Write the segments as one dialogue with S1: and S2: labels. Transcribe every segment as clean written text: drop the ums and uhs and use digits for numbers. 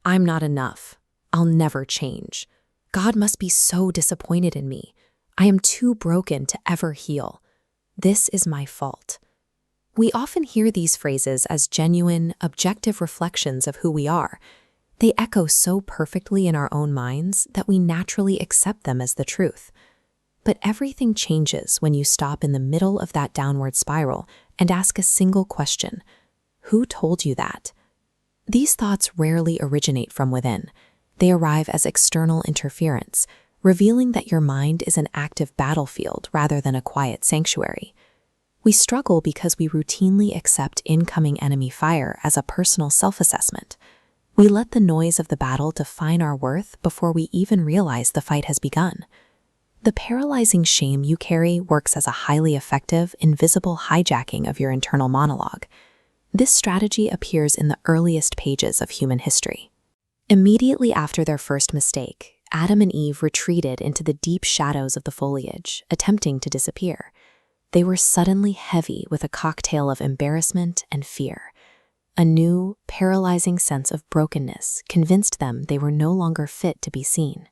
S1: I'm not enough. I'll never change. God must be so disappointed in me. I am too broken to ever heal. This is my fault. We often hear these phrases as genuine, objective reflections of who we are. They echo so perfectly in our own minds that we naturally accept them as the truth. But everything changes when you stop in the middle of that downward spiral and ask a single question: who told you that? These thoughts rarely originate from within. They arrive as external interference, revealing that your mind is an active battlefield rather than a quiet sanctuary. We struggle because we routinely accept incoming enemy fire as a personal self-assessment. We let the noise of the battle define our worth before we even realize the fight has begun. The paralyzing shame you carry works as a highly effective, invisible hijacking of your internal monologue. This strategy appears in the earliest pages of human history. Immediately after their first mistake, Adam and Eve retreated into the deep shadows of the foliage, attempting to disappear. They were suddenly heavy with a cocktail of embarrassment and fear. A new, paralyzing sense of brokenness convinced them they were no longer fit to be seen.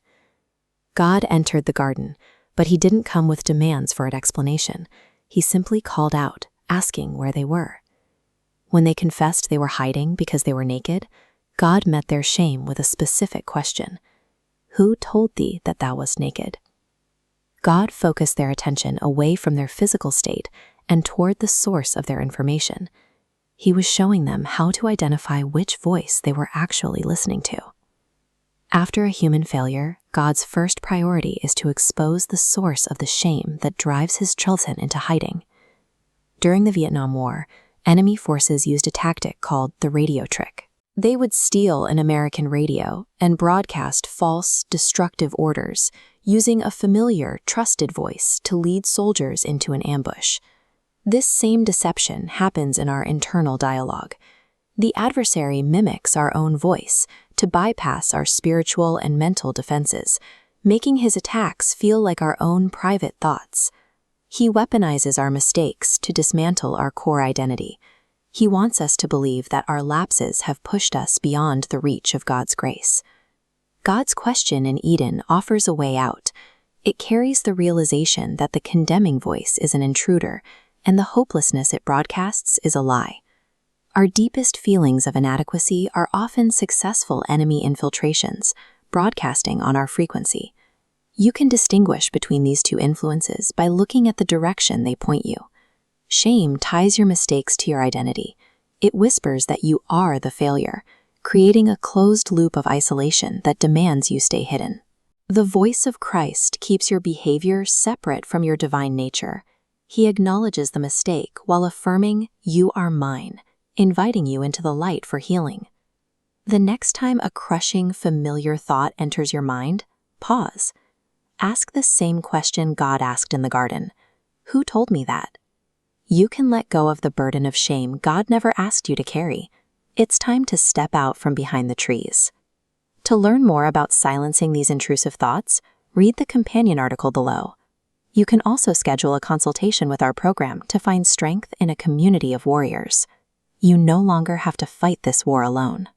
S1: God entered the garden, but he didn't come with demands for an explanation. He simply called out, asking where they were. When they confessed they were hiding because they were naked, God met their shame with a specific question: who told thee that thou wast naked? God focused their attention away from their physical state and toward the source of their information. He was showing them how to identify which voice they were actually listening to. After a human failure, God's first priority is to expose the source of the shame that drives his children into hiding. During the Vietnam War, enemy forces used a tactic called the radio trick. They would steal an American radio and broadcast false, destructive orders, using a familiar, trusted voice to lead soldiers into an ambush. This same deception happens in our internal dialogue. The adversary mimics our own voice to bypass our spiritual and mental defenses, making his attacks feel like our own private thoughts. He weaponizes our mistakes to dismantle our core identity. He wants us to believe that our lapses have pushed us beyond the reach of God's grace. God's question in Eden offers a way out. It carries the realization that the condemning voice is an intruder, and the hopelessness it broadcasts is a lie. Our deepest feelings of inadequacy are often successful enemy infiltrations, broadcasting on our frequency. You can distinguish between these two influences by looking at the direction they point you. Shame ties your mistakes to your identity. It whispers that you are the failure, creating a closed loop of isolation that demands you stay hidden. The voice of Christ keeps your behavior separate from your divine nature. He acknowledges the mistake while affirming, "You are mine," inviting you into the light for healing. The next time a crushing, familiar thought enters your mind, pause. Ask the same question God asked in the garden: who told me that? You can let go of the burden of shame God never asked you to carry. It's time to step out from behind the trees. To learn more about silencing these intrusive thoughts, read the companion article below. You can also schedule a consultation with our program to find strength in a community of warriors. You no longer have to fight this war alone.